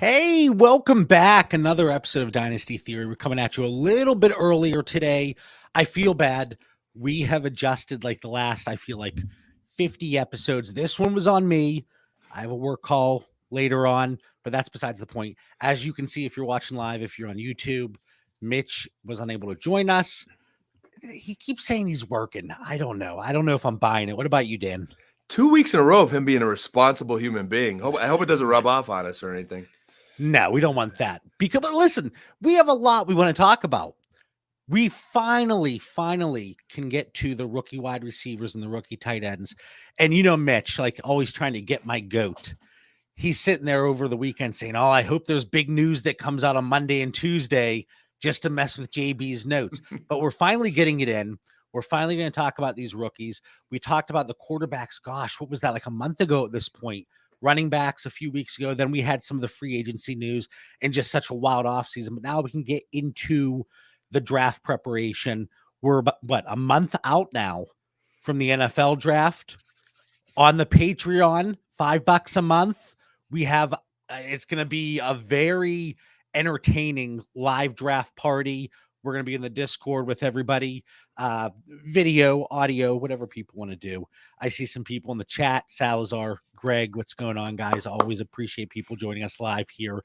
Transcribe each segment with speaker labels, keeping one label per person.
Speaker 1: Hey, welcome back. Another episode of Dynasty Theory. We're coming at you a little bit earlier today. I feel bad. We have adjusted like the last, I feel like 50 episodes. This one was on me. I have a work call later on, but that's besides the point. As you can see, if you're watching live, if you're on YouTube, Mitch was unable to join us. He keeps saying he's working. I don't know. I don't know if I'm buying it. What about you, Dan?
Speaker 2: 2 weeks in a row of him being a responsible human being. I hope it doesn't rub off on us or anything.
Speaker 1: No, we don't want that. But listen, we have a lot we want to talk about. We finally can get to the rookie wide receivers and the rookie tight ends. And Mitch, like always trying to get my goat. He's sitting there over the weekend saying, "Oh, I hope there's big news that comes out on Monday and Tuesday just to mess with JB's notes." But we're finally getting it in. We're finally going to talk about these rookies. We talked about the quarterbacks. Gosh, what was that? Like a month ago at this point. Running backs a few weeks ago. Then we had some of the free agency news and just such a wild offseason. But now we can get into the draft preparation. We're about, a month out now from the NFL draft. On the Patreon, $5 a month. We have, it's going to be a very entertaining live draft party. We're going to be in the Discord with everybody, video, audio, whatever people want to do. I see some people in the chat. Salazar, Greg, what's going on, guys? Always appreciate people joining us live here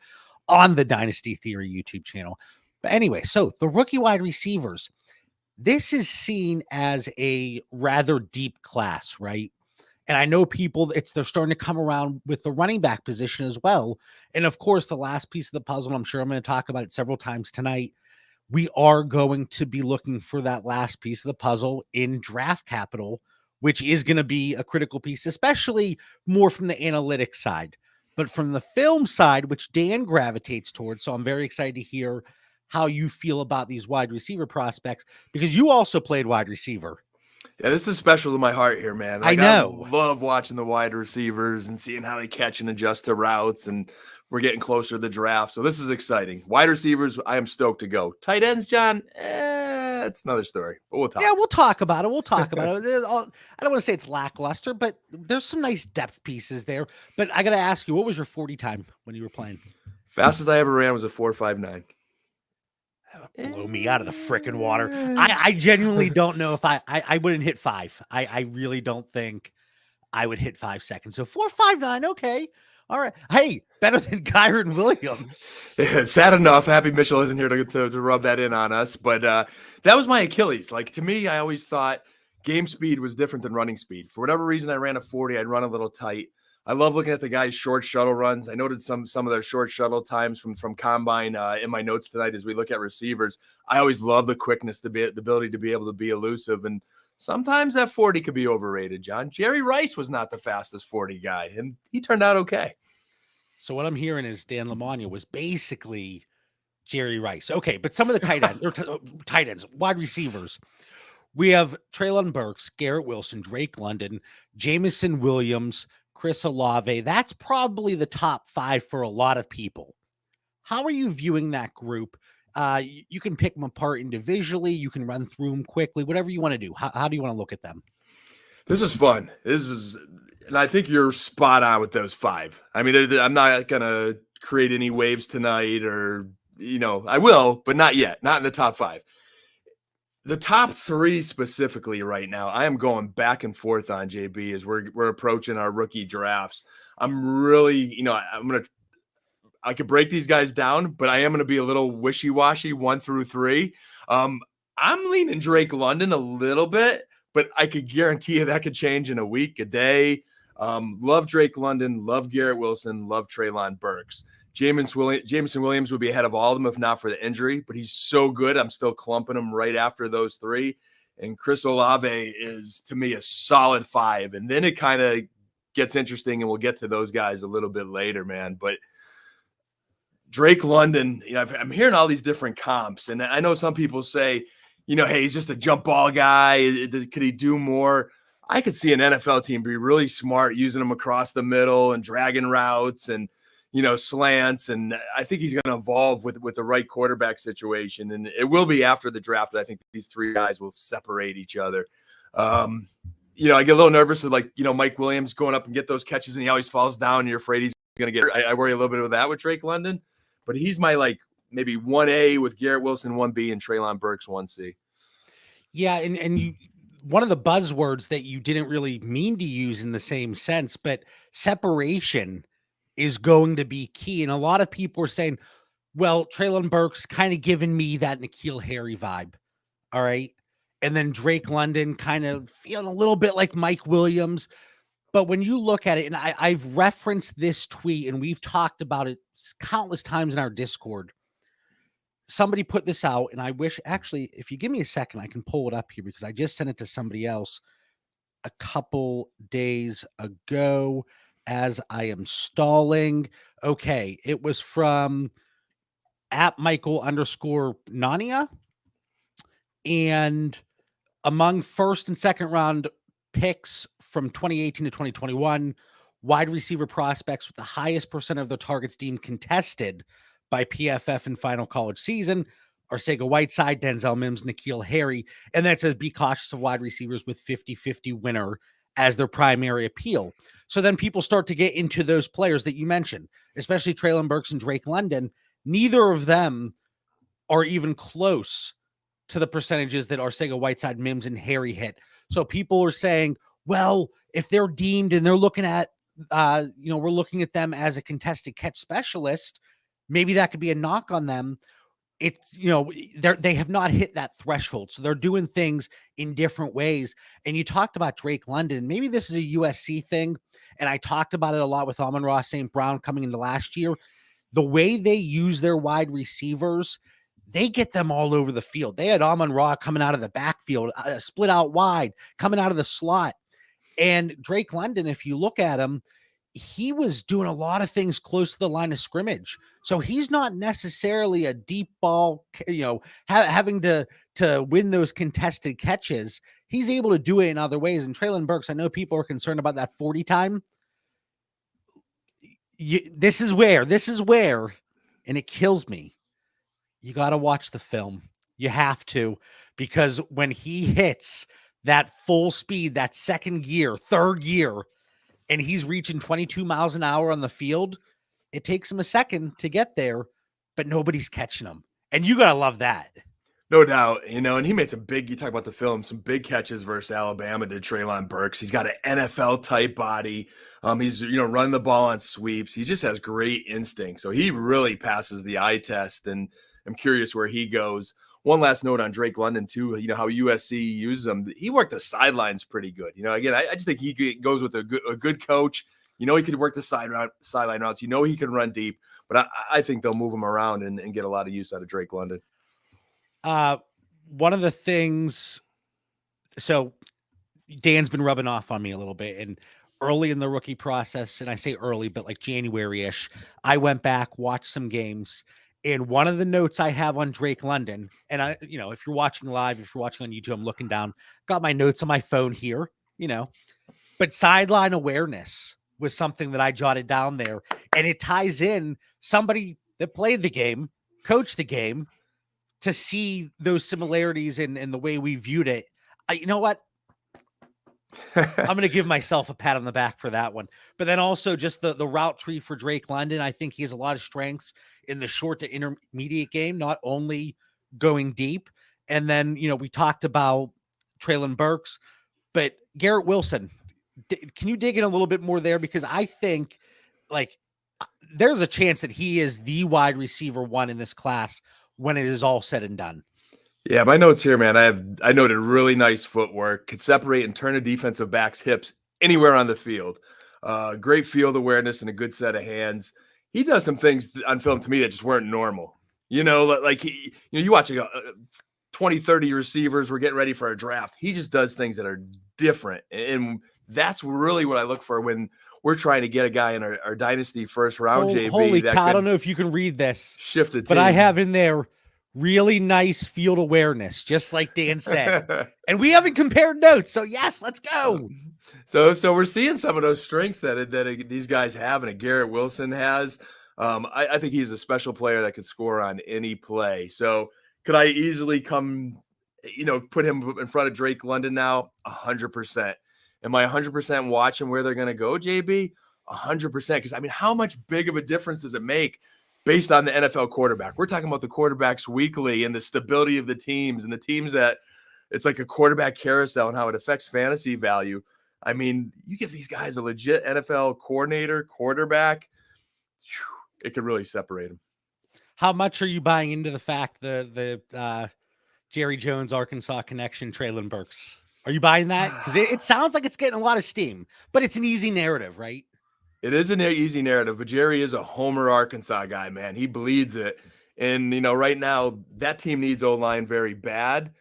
Speaker 1: on the Dynasty Theory YouTube channel. But anyway, so the rookie wide receivers, this is seen as a rather deep class, right? And I know people, they're starting to come around with the running back position as well. And of course, the last piece of the puzzle, I'm sure I'm going to talk about it several times tonight. We are going to be looking for that last piece of the puzzle in draft capital, which is going to be a critical piece, especially more from the analytics side. But from the film side, which Dan gravitates towards, so I'm very excited to hear how you feel about these wide receiver prospects, because you also played wide receiver.
Speaker 2: Yeah, this is special to my heart here, man.
Speaker 1: I know.
Speaker 2: I love watching the wide receivers and seeing how they catch and adjust to routes, and we're getting closer to the draft. So this is exciting. Wide receivers, I am stoked to go. Tight ends, John, it's another story. But we'll talk.
Speaker 1: Yeah, we'll talk about it. I don't want to say it's lackluster, but there's some nice depth pieces there. But I got to ask you, what was your 40 time when you were playing?
Speaker 2: Fastest I ever ran was a 4.59.
Speaker 1: Blow me out of the freaking water. I genuinely don't know if I wouldn't hit 5. I really don't think I would hit 5 seconds. So 4.59, okay. All right. Hey, better than Garrett Williams.
Speaker 2: Yeah, sad enough. Happy Mitchell isn't here to rub that in on us. But that was my Achilles. Like, to me, I always thought game speed was different than running speed. For whatever reason, I ran a 40. I'd run a little tight. I love looking at the guys' short shuttle runs. I noted some of their short shuttle times from Combine in my notes tonight as we look at receivers. I always love the quickness, the ability to be able to be elusive. And sometimes that 40 could be overrated, John. Jerry Rice was not the fastest 40 guy, and he turned out okay.
Speaker 1: So what I'm hearing is Dan Lamagna was basically Jerry Rice. Okay, but some of the tight ends, wide receivers. We have Treylon Burke, Garrett Wilson, Drake London, Jameson Williams, Chris Olave. That's probably the top 5 for a lot of people. How are you viewing that group? You can pick them apart individually. You can run through them quickly, whatever you want to do. How do you want to look at them?
Speaker 2: This is fun. And I think you're spot on with those 5. I mean, I'm not going to create any waves tonight or, I will, but not yet. Not in the top 5. The top 3 specifically right now, I am going back and forth on, JB, as we're approaching our rookie drafts. I'm really, I could break these guys down, but I am going to be a little wishy-washy 1 through 3. I'm leaning Drake London a little bit, but I could guarantee you that could change in a week, a day. Love Drake London, love Garrett Wilson, love Treylon Burks. Jameson Williams would be ahead of all of them if not for the injury, but he's so good. I'm still clumping him right after those 3. And Chris Olave is, to me, a solid 5. And then it kind of gets interesting, and we'll get to those guys a little bit later, man. But Drake London, I'm hearing all these different comps, and I know some people say, hey, he's just a jump ball guy. Could he do more? I could see an NFL team be really smart using him across the middle and dragging routes and, slants. And I think he's going to evolve with the right quarterback situation. And it will be after the draft. I think these 3 guys will separate each other. I get a little nervous with Mike Williams going up and get those catches, and he always falls down, and you're afraid he's going to get, I worry a little bit with that with Drake London, but he's my like maybe 1A with Garrett Wilson, 1B, and Treylon Burks 1C.
Speaker 1: Yeah. And you, one of the buzzwords that you didn't really mean to use in the same sense, but separation is going to be key. And a lot of people are saying, well, Treylon Burks kind of giving me that N'Keal Harry vibe. All right. And then Drake London kind of feeling a little bit like Mike Williams. But when you look at it, and I've referenced this tweet and we've talked about it countless times in our Discord. Somebody put this out, and I wish, actually, if you give me a second, I can pull it up here because I just sent it to somebody else a couple days ago as I am stalling. Okay, it was from @Michael_Nania. And among first and second round picks from 2018 to 2021, wide receiver prospects with the highest percent of their targets deemed contested by PFF in final college season are Arcega-Whiteside, Denzel Mims, N'Keal Harry. And then it says, be cautious of wide receivers with 50-50 winner as their primary appeal. So then people start to get into those players that you mentioned, especially Treylon Burks and Drake London. Neither of them are even close to the percentages that Arcega-Whiteside, Mims, and Harry hit. So people are saying, well, if they're deemed and they're looking at, we're looking at them as a contested catch specialist, maybe that could be a knock on them. It's, they have not hit that threshold. So they're doing things in different ways. And you talked about Drake London. Maybe this is a USC thing. And I talked about it a lot with Amon-Ra St. Brown coming into last year. The way they use their wide receivers, they get them all over the field. They had Amon-Ra coming out of the backfield, split out wide, coming out of the slot. And Drake London, if you look at him, he was doing a lot of things close to the line of scrimmage. So he's not necessarily a deep ball, having to win those contested catches. He's able to do it in other ways. And Treylon Burks, I know people are concerned about that 40 time. This is where, and it kills me. You got to watch the film. You have to, because when he hits that full speed, that second gear, third gear, and he's reaching 22 miles an hour on the field, it takes him a second to get there, but nobody's catching him. And you got to love that.
Speaker 2: No doubt, and he made you talk about the film, some big catches versus Alabama did Treylon Burks. He's got an NFL type body. He's, running the ball on sweeps. He just has great instinct. So he really passes the eye test, and I'm curious where he goes. One last note on Drake London too, how USC uses him. He worked the sidelines pretty good. Again, I just think he goes with a good coach. He could work the sideline routes. He can run deep, but I think they'll move him around and get a lot of use out of Drake London.
Speaker 1: One of the things, so Dan's been rubbing off on me a little bit, and early in the rookie process, and I say early, but like January-ish, I went back, watched some games. And one of the notes I have on Drake London, and if you're watching live, if you're watching on YouTube, I'm looking down, got my notes on my phone here, but sideline awareness was something that I jotted down there. And it ties in somebody that played the game, coached the game, to see those similarities in the way we viewed it. You know what? I'm going to give myself a pat on the back for that one. But then also just the route tree for Drake London. I think he has a lot of strengths in the short to intermediate game, not only going deep. And then, we talked about Treylon Burks, but Garrett Wilson, can you dig in a little bit more there? Because I think there's a chance that he is the wide receiver one in this class when it is all said and done.
Speaker 2: Yeah, my notes here, man. I noted really nice footwork, could separate and turn a defensive back's hips anywhere on the field. Great field awareness and a good set of hands. He does some things on film to me that just weren't normal. You watch 20, 30 receivers. We're getting ready for a draft. He just does things that are different. And that's really what I look for when we're trying to get a guy in our dynasty first round, JB.
Speaker 1: Holy cow, I don't know if you can read this.
Speaker 2: Shift a team.
Speaker 1: But I have in there really nice field awareness, just like Dan said. And we haven't compared notes. So yes, let's go.
Speaker 2: So we're seeing some of those strengths that these guys have and Garrett Wilson has. I think he's a special player that could score on any play. So could I easily put him in front of Drake London now? 100%. Am I 100% watching where they're going to go, JB? 100%. Because, I mean, how much big of a difference does it make based on the NFL quarterback? We're talking about the quarterbacks weekly and the stability of the teams and the teams that it's like a quarterback carousel and how it affects fantasy value. I mean, you give these guys a legit NFL coordinator, quarterback, it could really separate them.
Speaker 1: How much are you buying into the fact the Jerry Jones, Arkansas connection, Treylon Burks? Are you buying that? Because it sounds like it's getting a lot of steam, but it's an easy narrative, right?
Speaker 2: It is an easy narrative, but Jerry is a Homer Arkansas guy, man. He bleeds it. And, right now, that team needs O-line very bad,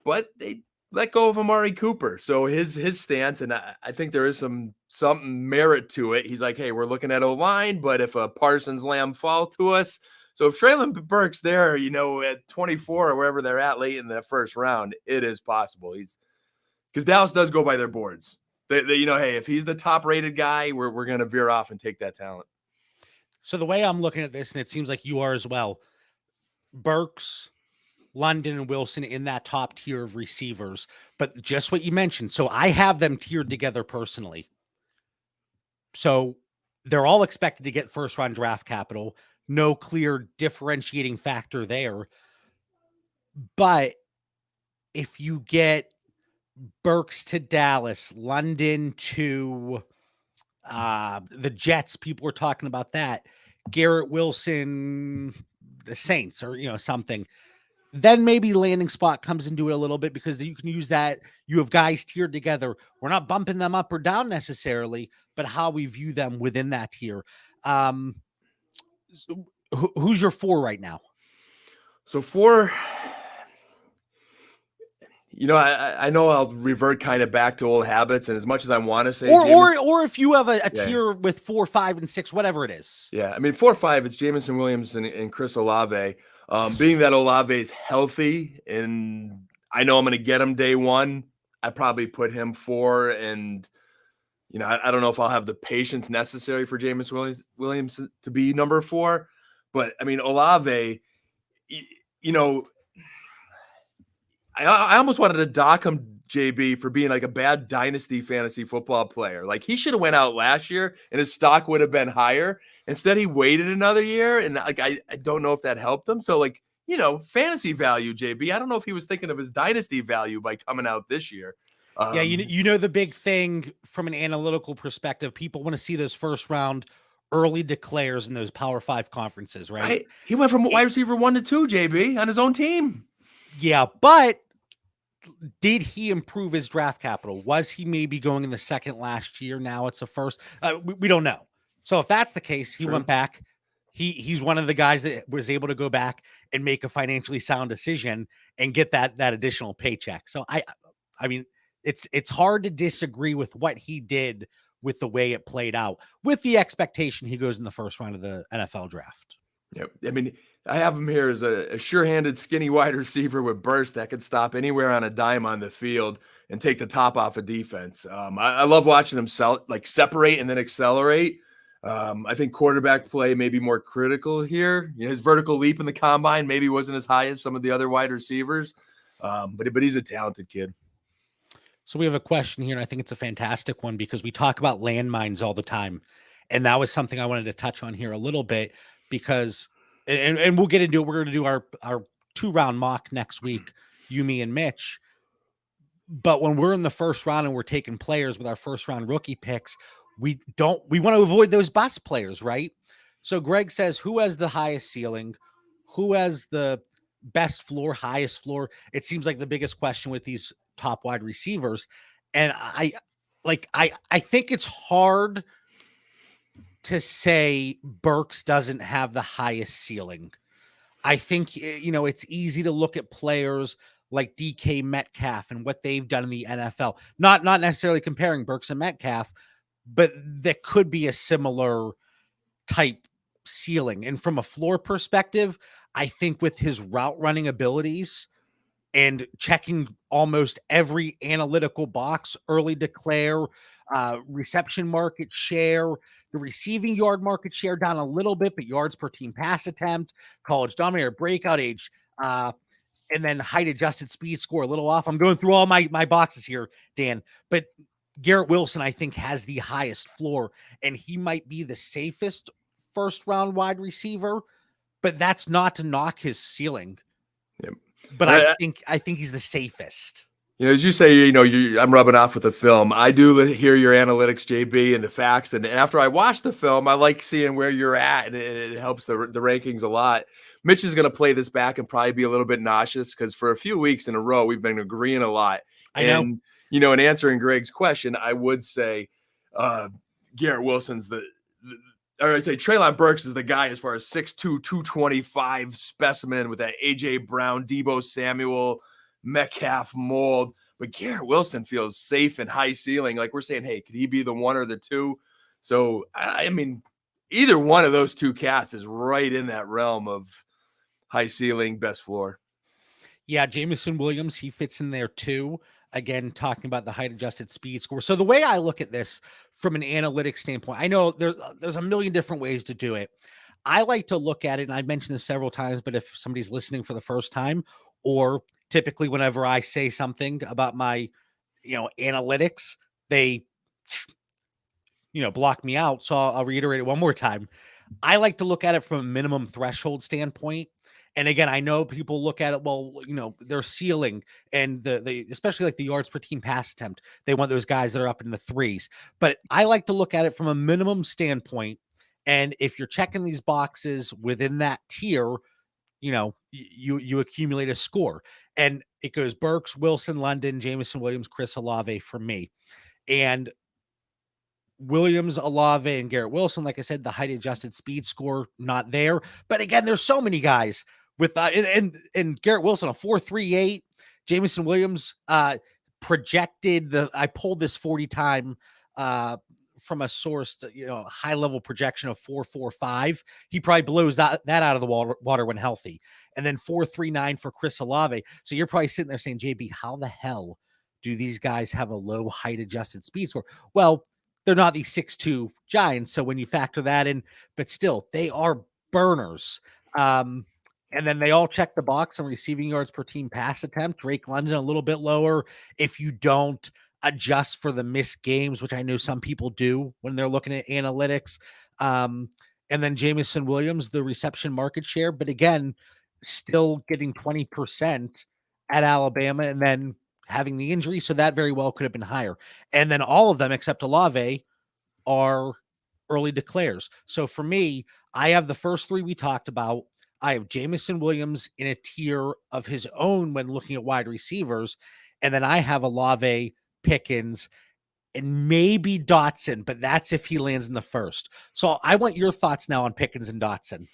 Speaker 2: but they let go of Amari Cooper. So his stance, and I think there is some merit to it. He's like, hey, we're looking at O-line, but if a Parsons Lamb fall to us, so if Treylon Burke's there, at 24 or wherever they're at late in the first round, it is possible. Because Dallas does go by their boards. They, hey, if he's the top-rated guy, we're going to veer off and take that talent.
Speaker 1: So the way I'm looking at this, and it seems like you are as well, Burks, London, and Wilson in that top tier of receivers, but just what you mentioned. So I have them tiered together personally. So they're all expected to get first-round draft capital. No clear differentiating factor there. But if you get Burks to Dallas, London to the Jets, people were talking about that. Garrett Wilson, the Saints, or something. Then maybe landing spot comes into it a little bit because you can use that. You have guys tiered together. We're not bumping them up or down necessarily, but how we view them within that tier. Who's your 4 right now?
Speaker 2: So 4, I know I'll revert kind of back to old habits, and as much as I want to say,
Speaker 1: or if you have a tier with 4, 5, and 6, whatever it is.
Speaker 2: Yeah, I mean 4, 5, it's Jameson Williams and Chris Olave. Being that Olave is healthy, and I know I'm going to get him day one, I probably put him 4, and I don't know if I'll have the patience necessary for Jameson Williams to be number 4, but I mean Olave, I almost wanted to dock him, JB, for being like a bad dynasty fantasy football player. Like he should have went out last year and his stock would have been higher. Instead, he waited another year, and like I don't know if that helped him. So like, fantasy value, JB. I don't know if he was thinking of his dynasty value by coming out this year.
Speaker 1: Yeah, the big thing from an analytical perspective, people want to see those first round early declares in those Power 5 conferences, right?
Speaker 2: He went from wide receiver 1 to 2, JB, on his own team.
Speaker 1: Yeah, but did he improve his draft capital? Was he maybe going in the second last year? Now it's a first. We don't know. So if that's the case, he went back. He's one of the guys that was able to go back and make a financially sound decision and get that additional paycheck. So I mean, it's hard to disagree with what he did with the way it played out, with the expectation he goes in the first round of the NFL draft.
Speaker 2: Yep. I mean, I have him here as a sure-handed, skinny wide receiver with burst that could stop anywhere on a dime on the field and take the top off of defense. I love watching him separate and then accelerate. I think quarterback play may be more critical here. His vertical leap in the combine maybe wasn't as high as some of the other wide receivers, but he's a talented kid.
Speaker 1: So we have a question here, and I think it's a fantastic one because we talk about landmines all the time. And that was something I wanted to touch on here a little bit because, and we'll get into it. We're going to do our 2-round mock next week, you, me, and Mitch. But when we're in the first round and we're taking players with our first round rookie picks, we want to avoid those bust players, right? So Greg says, who has the highest ceiling? Who has the best floor, highest floor? It seems like the biggest question with these top wide receivers. And I think it's hard to say Burks doesn't have the highest ceiling. I think, it's easy to look at players like DK Metcalf and what they've done in the NFL. Not necessarily comparing Burks and Metcalf, but that could be a similar type ceiling. And from a floor perspective, I think with his route running abilities and checking almost every analytical box, early declare, reception market share, the receiving yard market share down a little bit, but yards per team pass attempt, college dominator, breakout age, and then height adjusted speed score a little off. I'm going through all my boxes here, Dan, but Garrett Wilson, I think, has the highest floor, and he might be the safest first round wide receiver, but that's not to knock his ceiling.
Speaker 2: Yep.
Speaker 1: But I think he's the safest.
Speaker 2: As you say, I'm rubbing off with the film. I do hear your analytics, JB, and the facts. And after I watch the film, I like seeing where you're at, and it helps the rankings a lot. Mitch is going to play this back and probably be a little bit nauseous because for a few weeks in a row, we've been agreeing a lot. In answering Greg's question, I would say Garrett Wilson's Treylon Burke is the guy as far as 6'2", 225 specimen with that A.J. Brown, Deebo Samuel, Metcalf mold. But Garrett Wilson feels safe and high ceiling. Like we're saying, hey, could he be the one or the two? So, I mean, either one of those two cats is right in that realm of high ceiling, best floor.
Speaker 1: Yeah, Jameson Williams, he fits in there too. Again, talking about the height adjusted speed score. So the way I look at this from an analytics standpoint, I know there's a million different ways to do it. I like to look at it, and I've mentioned this several times, but if somebody's listening for the first time, or typically whenever I say something about my, analytics, they, block me out. So I'll reiterate it one more time. I like to look at it from a minimum threshold standpoint. And again, I know people look at it, well, their ceiling and the especially like the yards per team pass attempt, they want those guys that are up in the threes. But I like to look at it from a minimum standpoint. And if you're checking these boxes within that tier, you accumulate a score. And it goes Burks, Wilson, London, Jameson Williams, Chris Olave for me. And Williams, Olave, and Garrett Wilson, like I said, the height adjusted speed score, not there. But again, there's so many guys with that. And Garrett Wilson, a 4.38. Jameson Williams projected I pulled this 40 time from a source, high level projection of 4.45. He probably blows that out of the water when healthy. And then 4.39 for Chris Olave. So you're probably sitting there saying, JB, how the hell do these guys have a low height adjusted speed score? Well, they're not these 6'2" giants. So when you factor that in, but still, they are burners. And then they all check the box on receiving yards per team pass attempt. Drake London a little bit lower if you don't adjust for the missed games, which I know some people do when they're looking at analytics. And then Jameson Williams, the reception market share. But again, still getting 20% at Alabama and then having the injury. So that very well could have been higher. And then all of them except Olave are early declares. So for me, I have the first three we talked about. I have Jameson Williams in a tier of his own when looking at wide receivers. And then I have Olave, Pickens, and maybe Dotson, but that's if he lands in the first. So I want your thoughts now on Pickens and Dotson.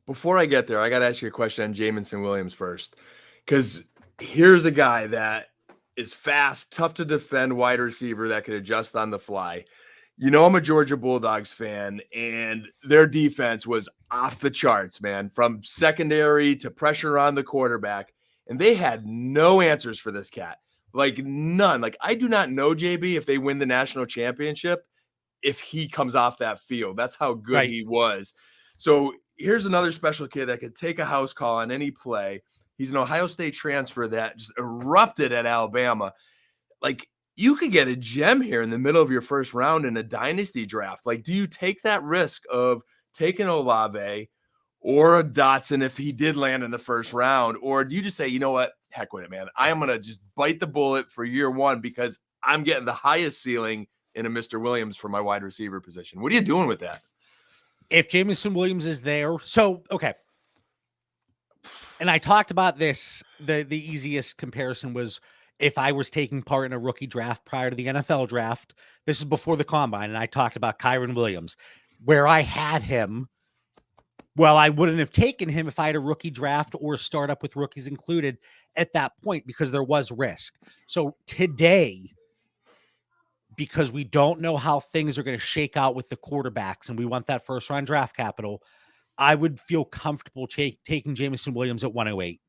Speaker 2: Before I get there, I got to ask you a question on Jameson Williams first, because here's a guy that is fast, tough to defend wide receiver that could adjust on the fly. I'm a Georgia Bulldogs fan, and their defense was off the charts, man, from secondary to pressure on the quarterback. And they had no answers for this cat, like none. Like, I do not know, JB, if they win the national championship, if he comes off that field. That's how good he was. So here's another special kid that could take a house call on any play. He's an Ohio State transfer that just erupted at Alabama. Like, you could get a gem here in the middle of your first round in a dynasty draft. Like, do you take that risk of taking Olave or a Dotson if he did land in the first round? Or do you just say, you know what, heck with it, man. I am going to just bite the bullet for year one because I'm getting the highest ceiling in a Mr. Williams for my wide receiver position. What are you doing with that?
Speaker 1: If Jameson Williams is there. So, okay. And I talked about this. The easiest comparison was if I was taking part in a rookie draft prior to the NFL draft. This is before the combine, and I talked about Kyron Williams, where I had him. Well, I wouldn't have taken him if I had a rookie draft or start up with rookies included at that point because there was risk. So today, because we don't know how things are going to shake out with the quarterbacks and we want that first round draft capital, I would feel comfortable taking Jameson Williams at 108.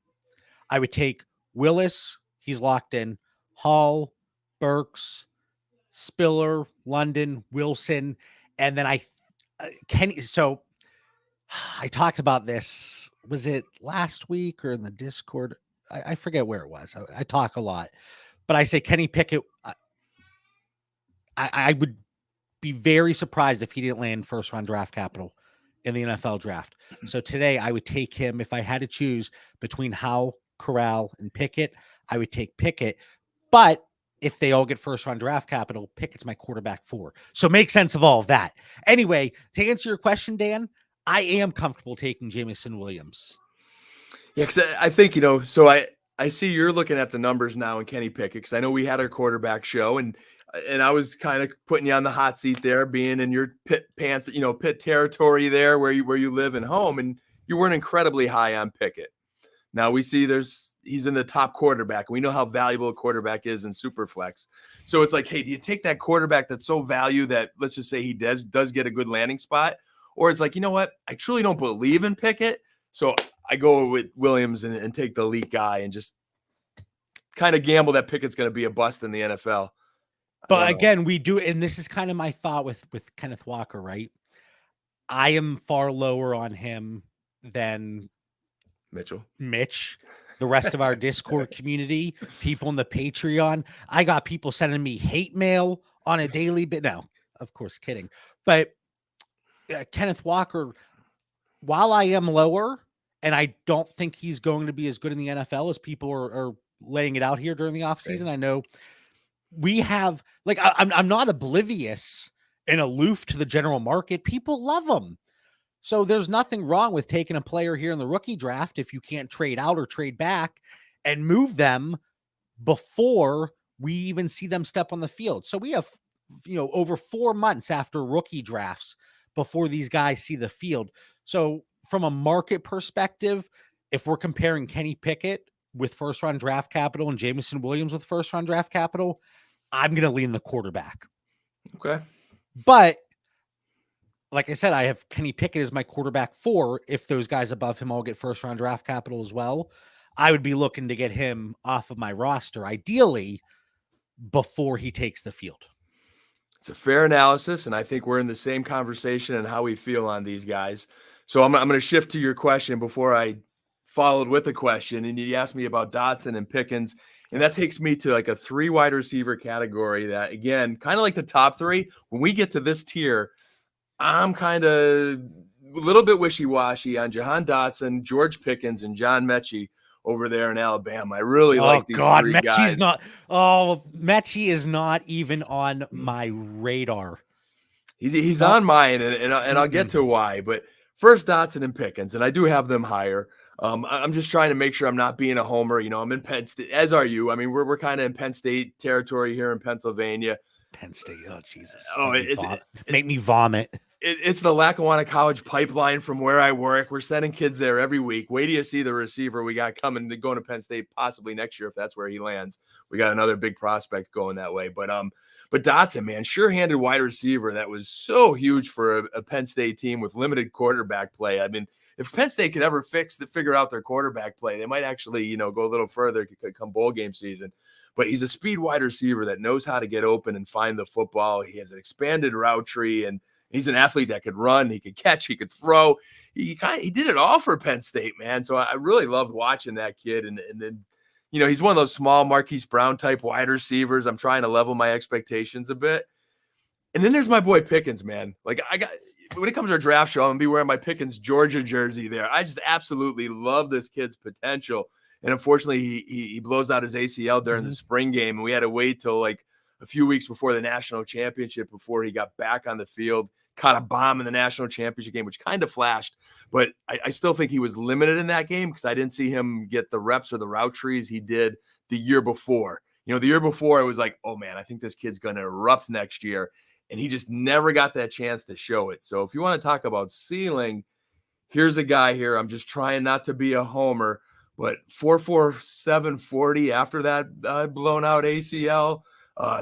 Speaker 1: I would take Willis. He's locked in. Hall, Burks, Spiller, London, Wilson. And then Kenny. So I talked about this. Was it last week or in the Discord? I forget where it was. I talk a lot. But I say Kenny Pickett. I would be very surprised if he didn't land first round draft capital in the NFL draft. So today I would take him if I had to choose between Howe, Corral, and Pickett. I would take Pickett, but if they all get first round draft capital, Pickett's my quarterback 4. So make sense of all of that. Anyway, to answer your question, Dan, I am comfortable taking Jameson Williams.
Speaker 2: Yeah, because I think, so I see you're looking at the numbers now in Kenny Pickett, because I know we had our quarterback show, and I was kind of putting you on the hot seat there, being in your Pitt territory there where you live and home, and you weren't incredibly high on Pickett. Now we see he's in the top quarterback. We know how valuable a quarterback is in Superflex. So it's like, hey, do you take that quarterback that's so valued that, let's just say he does get a good landing spot? Or it's like, you know what? I truly don't believe in Pickett. So I go with Williams and take the elite guy and just kind of gamble that Pickett's going to be a bust in the NFL.
Speaker 1: But again, we do, and this is kind of my thought with Kenneth Walker, right? I am far lower on him than Mitch, the rest of our Discord community, people in the Patreon. I got people sending me hate mail on a daily bit. No, of course, kidding. But Kenneth Walker, while I am lower, and I don't think he's going to be as good in the NFL as people are laying it out here during the offseason. I know we have, like, I'm not oblivious and aloof to the general market. People love him. So there's nothing wrong with taking a player here in the rookie draft if you can't trade out or trade back and move them before we even see them step on the field. So we have, over 4 months after rookie drafts before these guys see the field. So from a market perspective, if we're comparing Kenny Pickett with first round draft capital and Jameson Williams with first round draft capital, I'm going to lean the quarterback.
Speaker 2: Okay.
Speaker 1: But like I said, I have Kenny Pickett as my quarterback 4. If those guys above him all get first round draft capital as well, I would be looking to get him off of my roster, ideally before he takes the field.
Speaker 2: It's a fair analysis, and I think we're in the same conversation and how we feel on these guys. So I'm going to shift to your question before I followed with a question, and you asked me about Dotson and Pickens, and that takes me to like a 3 wide receiver category that, again, kind of like the top 3. When we get to this tier, I'm kind of a little bit wishy-washy on Jahan Dotson, George Pickens, and John Mechie over there in Alabama. I really like these 3 guys.
Speaker 1: Mechie is not even on my radar.
Speaker 2: He's on mine, and I'll get to why. But first, Dotson and Pickens, and I do have them higher. I'm just trying to make sure I'm not being a homer. I'm in Penn State, as are you. I mean, we're kind of in Penn State territory here in Pennsylvania.
Speaker 1: Penn State, oh Jesus!
Speaker 2: Make
Speaker 1: me vomit.
Speaker 2: It's the Lackawanna College pipeline from where I work. We're sending kids there every week. Wait till you see the receiver we got coming to going to Penn State possibly next year if that's where he lands. We got another big prospect going that way. But Dotson, man, sure-handed wide receiver that was so huge for a Penn State team with limited quarterback play. I mean, if Penn State could ever figure out their quarterback play, they might actually, go a little further come bowl game season. But he's a speed wide receiver that knows how to get open and find the football. He has an expanded route tree, and he's an athlete that could run, he could catch, he could throw. He did it all for Penn State, man. So I really loved watching that kid. And then, he's one of those small Marquise Brown type wide receivers. I'm trying to level my expectations a bit. And then there's my boy Pickens, man. Like when it comes to our draft show, I'm gonna be wearing my Pickens Georgia jersey there. I just absolutely love this kid's potential. And unfortunately, he blows out his ACL during the spring game, and we had to wait till like a few weeks before the national championship before he got back on the field. Caught a bomb in the national championship game, which kind of flashed, but I still think he was limited in that game because I didn't see him get the reps or the route trees he did the year before. The year before, it was like, oh man, I think this kid's going to erupt next year. And he just never got that chance to show it. So if you want to talk about ceiling, here's a guy here. I'm just trying not to be a homer, but 4.47 40 after that blown out ACL,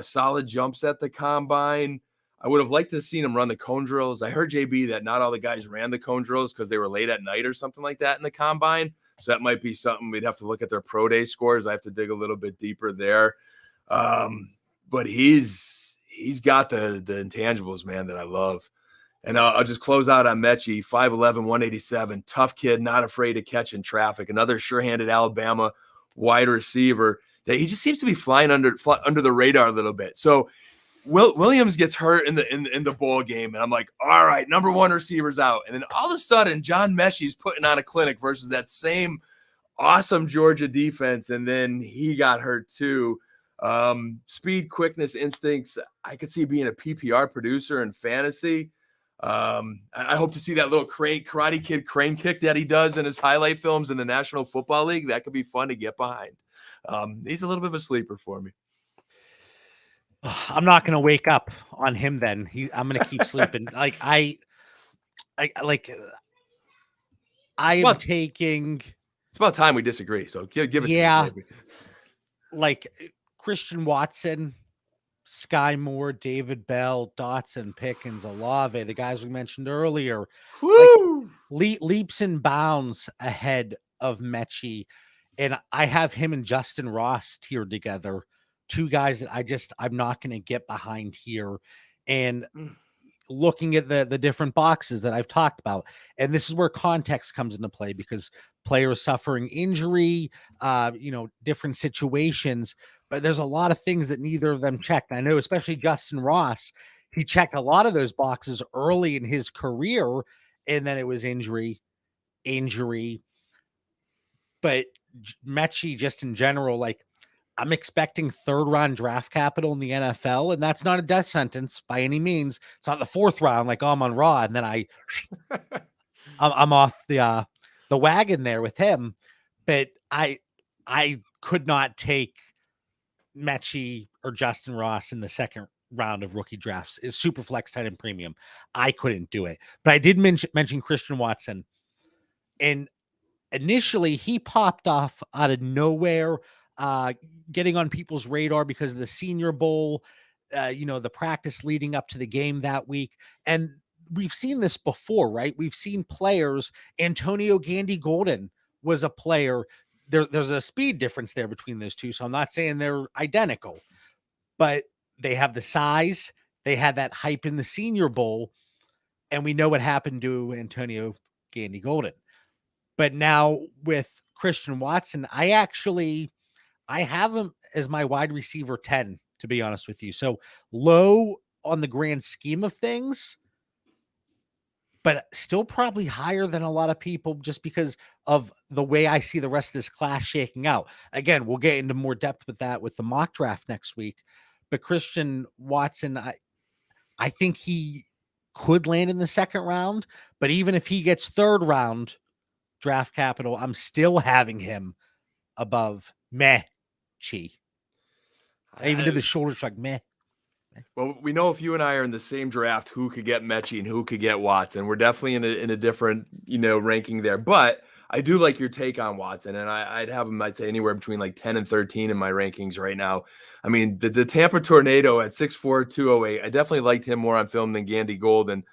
Speaker 2: solid jumps at the combine. I would have liked to have seen him run the cone drills. I heard JB that not all the guys ran the cone drills because they were late at night or something like that in the combine. So that might be something we'd have to look at their pro day scores. I have to dig a little bit deeper there. But he's got the intangibles, man, that I love. And I'll just close out on Mechie, 5'11", 187, tough kid, not afraid to catch in traffic. Another sure-handed Alabama wide receiver that he just seems to be flying under the radar a little bit. So Williams gets hurt in the bowl game, and I'm like, all right, number one receiver's out. And then all of a sudden, John Mechie's putting on a clinic versus that same awesome Georgia defense, and then he got hurt too. Speed, quickness, instincts. I could see being a PPR producer in fantasy. I hope to see that little Karate Kid crane kick that he does in his highlight films in the National Football League. That could be fun to get behind. He's a little bit of a sleeper for me.
Speaker 1: I'm not going to wake up on him then. I'm going to keep sleeping. I am taking.
Speaker 2: It's about time we disagree. So give it.
Speaker 1: Yeah.
Speaker 2: To me,
Speaker 1: like Christian Watson, Sky Moore, David Bell, Dotson, Pickens, Olave, the guys we mentioned earlier.
Speaker 2: Woo!
Speaker 1: Like, leaps and bounds ahead of Mechie. And I have him and Justin Ross tiered together. Two guys that I'm not going to get behind here. And looking at the different boxes that I've talked about, and this is where context comes into play, because players suffering injury, different situations, but there's a lot of things that neither of them checked. I know, especially Justin Ross, he checked a lot of those boxes early in his career, and then it was injury. But Mechie, just in general, like, I'm expecting third round draft capital in the NFL, and that's not a death sentence by any means. It's not the fourth round, like, I'm on Raw, and then I'm off the wagon there with him. But I could not take Mechie or Justin Ross in the second round of rookie drafts. Is super flex tight end premium. I couldn't do it. But I did mention Christian Watson, and initially he popped off out of nowhere, getting on people's radar because of the Senior Bowl, the practice leading up to the game that week. And we've seen this before, right? We've seen players. Antonio Gandy Golden was a player. There's a speed difference there between those two. So I'm not saying they're identical, but they have the size. They had that hype in the Senior Bowl. And we know what happened to Antonio Gandy Golden. But now with Christian Watson, I have him as my wide receiver 10, to be honest with you. So low on the grand scheme of things, but still probably higher than a lot of people just because of the way I see the rest of this class shaking out. Again, we'll get into more depth with that with the mock draft next week. But Christian Watson, I think he could land in the second round, but even if he gets third round draft capital, I'm still having him above Mechie. I even did the shoulder shrug. Meh.
Speaker 2: Well, we know if you and I are in the same draft, who could get Mechie and who could get Watson. We're definitely in a different, ranking there. But I do like your take on Watson, and I'd have him, I'd say, anywhere between like 10 and 13 in my rankings right now. I mean, the Tampa Tornado at 6'4", 208, I definitely liked him more on film than Gandy Golden.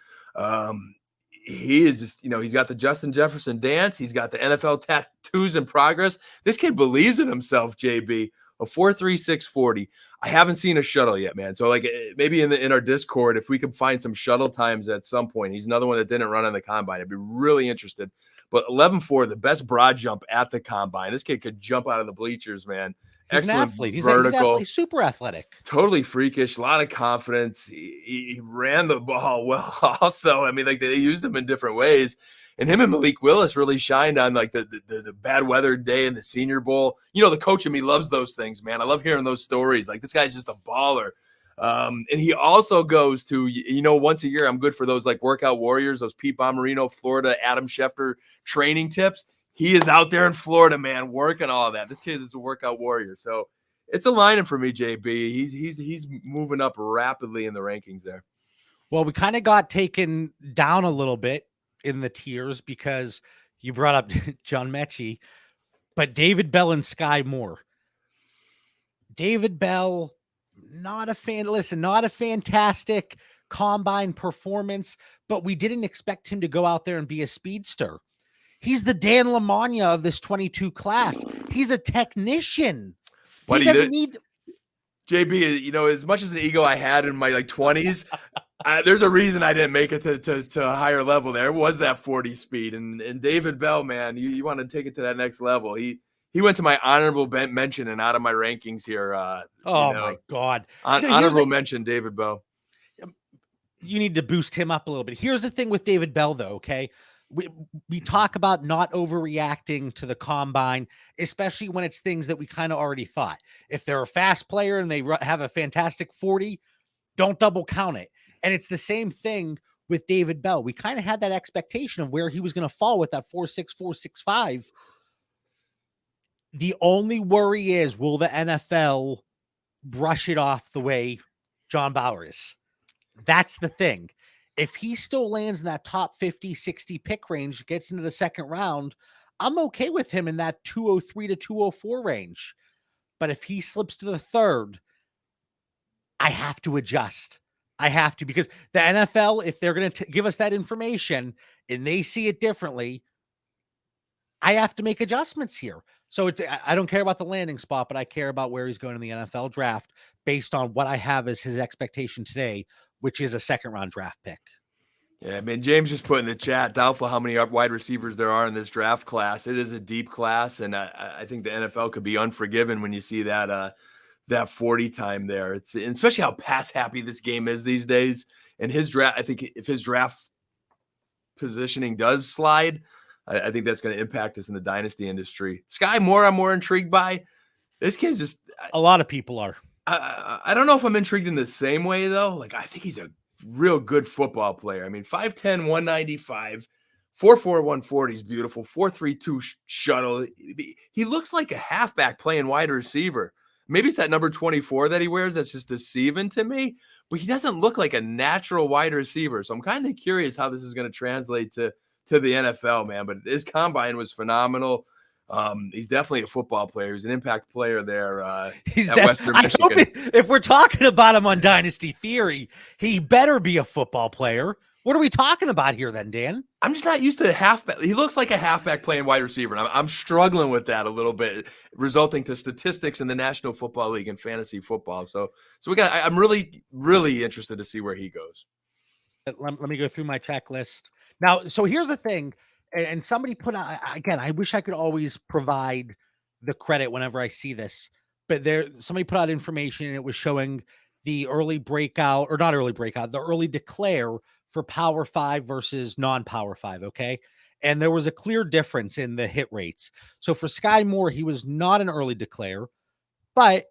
Speaker 2: He is just, he's got the Justin Jefferson dance. He's got the NFL tattoos in progress. This kid believes in himself, JB. A 4.3 640. I haven't seen a shuttle yet, man. So like maybe in our Discord, if we could find some shuttle times at some point. He's another one that didn't run on the combine. I'd be really interested. But 11.4, the best broad jump at the combine. This kid could jump out of the bleachers, man.
Speaker 1: He's
Speaker 2: Excellent
Speaker 1: an athlete. He's
Speaker 2: vertical.
Speaker 1: He's super athletic.
Speaker 2: Totally freakish. A lot of confidence. He ran the ball well. Also, I mean, like they used him in different ways. And him and Malik Willis really shined on like the bad weather day in the Senior Bowl. The coach in me loves those things, man. I love hearing those stories. Like this guy's just a baller. And he also goes to, once a year, I'm good for those like workout warriors, those Pete Bommarino, Florida, Adam Schefter training tips. He is out there in Florida, man, working all of that. This kid is a workout warrior. So it's aligning for me, JB. He's moving up rapidly in the rankings there.
Speaker 1: Well, we kind of got taken down a little bit in the tiers because you brought up John Mechie, but David Bell and Sky Moore. David Bell, not a fantastic combine performance, but we didn't expect him to go out there and be a speedster. He's the Dan Lamagna of this 22 class. He's a technician. He doesn't need
Speaker 2: JB, as much as the ego I had in my 20s, there's a reason I didn't make it to a higher level. There was that 40 speed, and David Bell, man, you want to take it to that next level. he went to my honorable mention and out of my rankings here.
Speaker 1: My God.
Speaker 2: Honorable mention, David Bell.
Speaker 1: You need to boost him up a little bit. Here's the thing with David Bell, though, okay? We talk about not overreacting to the combine, especially when it's things that we kind of already thought. If they're a fast player and they have a fantastic 40, don't double count it. And it's the same thing with David Bell. We kind of had that expectation of where he was going to fall with that 4.6, 4.65. The only worry is, will the NFL brush it off the way John Bauer is? That's the thing. If he still lands in that top 50, 60 pick range, gets into the second round, I'm okay with him in that 203 to 204 range. But if he slips to the third, I have to adjust. I have to, because the NFL, if they're going to give us that information and they see it differently, I have to make adjustments here. So I don't care about the landing spot, but I care about where he's going in the NFL draft based on what I have as his expectation today, which is a second round draft pick.
Speaker 2: Yeah, I mean, James just put in the chat, doubtful how many wide receivers there are in this draft class. It is a deep class, and I think the NFL could be unforgiving when you see that 40 time there. It's, and especially how pass happy this game is these days. And his draft, I think if his draft positioning does slide, I think that's going to impact us in the dynasty industry. Sky Moore, I'm more intrigued by. This kid's just...
Speaker 1: A lot of people are.
Speaker 2: I don't know if I'm intrigued in the same way, though. Like, I think he's a real good football player. I mean, 5'10", 195, 4'4", 140 is beautiful, 4'3", shuttle. He looks like a halfback playing wide receiver. Maybe it's that number 24 that he wears that's just deceiving to me, but he doesn't look like a natural wide receiver. So I'm kind of curious how this is going to translate to the NFL, man. But his combine was phenomenal. He's definitely a football player. He's an impact player there at Western Michigan.
Speaker 1: If we're talking about him on Dynasty Theory, he better be a football player. What are we talking about here then, Dan?
Speaker 2: I'm just not used to halfback. He looks like a halfback playing wide receiver. And I'm struggling with that a little bit, resulting to statistics in the National Football League and fantasy football. So I'm really, really interested to see where he goes.
Speaker 1: Let me go through my checklist. Now, so here's the thing. And somebody put out, again, I wish I could always provide the credit whenever I see this, but somebody put out information and it was showing the early breakout, or not early breakout, the early declare for Power 5 versus non-Power 5, okay? And there was a clear difference in the hit rates. So for Sky Moore, he was not an early declare, but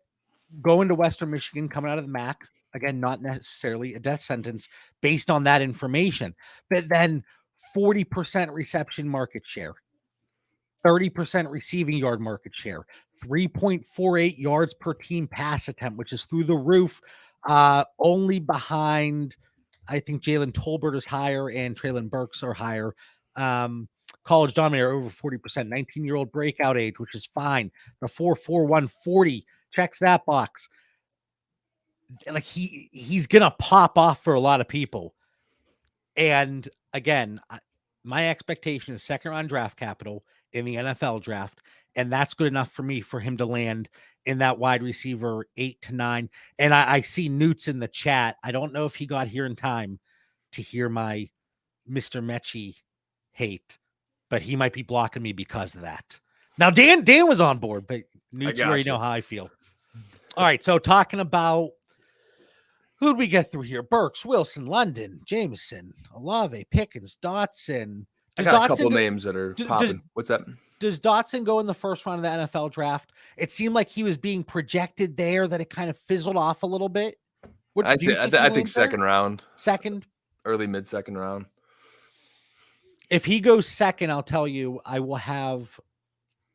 Speaker 1: going to Western Michigan, coming out of the MAC, again, not necessarily a death sentence based on that information, but then 40% reception market share, 30% receiving yard market share, 3.48 yards per team pass attempt, which is through the roof, only behind, I think Jalen Tolbert is higher and Treylon Burks are higher. College dominator over 40%, 19-year-old breakout age, which is fine. The 4.4 140 checks that box. Like he's gonna pop off for a lot of people. And again, my expectation is second round draft capital in the NFL draft. And that's good enough for me for him to land in that wide receiver 8 to 9. And I see Newt's in the chat. I don't know if he got here in time to hear my Mr. Mechie hate, but he might be blocking me because of that. Now, Dan was on board, but Newt, you already know how I feel. All right. So talking about, who'd we get through here? Burks, Wilson, London, Jameson, Olave, Pickens, Dotson.
Speaker 2: I got a couple names that are popping. What's that?
Speaker 1: Does Dotson go in the first round of the NFL draft? It seemed like he was being projected there, that it kind of fizzled off a little bit.
Speaker 2: I think second round.
Speaker 1: Second?
Speaker 2: Early, mid-second round.
Speaker 1: If he goes second, I'll tell you, I will have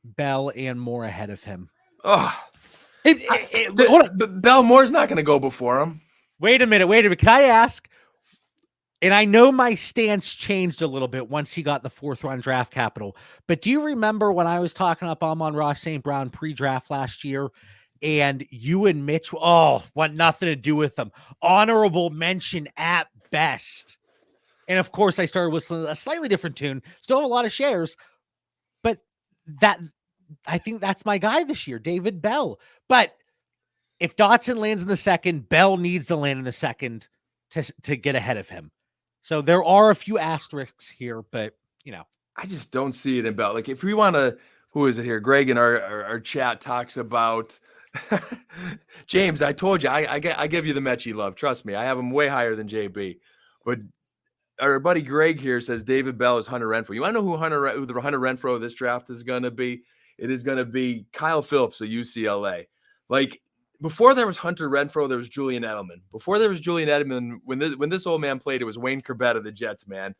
Speaker 1: Bell and Moore ahead of him.
Speaker 2: Oh, Bell Moore's not going to go before him.
Speaker 1: Wait a minute. Can I ask? And I know my stance changed a little bit once he got the fourth round draft capital, but do you remember when I was talking up Amon-Ra St. Brown pre-draft last year, and you and Mitch, want nothing to do with them. Honorable mention at best. And of course, I started whistling a slightly different tune. Still have a lot of shares, but I think that's my guy this year, David Bell. But if Dotson lands in the second, Bell needs to land in the second to get ahead of him. So there are a few asterisks here, but I
Speaker 2: just don't see it in Bell. Like, if we want to who is it here? Greg in our chat talks about James. I told you, I give you the Mechie love. Trust me, I have him way higher than JB. But our buddy Greg here says David Bell is Hunter Renfrow. You want to know who the Hunter Renfrow of this draft is going to be? It is going to be Kyle Phillips of UCLA. Like, before there was Hunter Renfrow, there was Julian Edelman. Before there was Julian Edelman, when this old man played, it was Wayne Corbett of the Jets, man.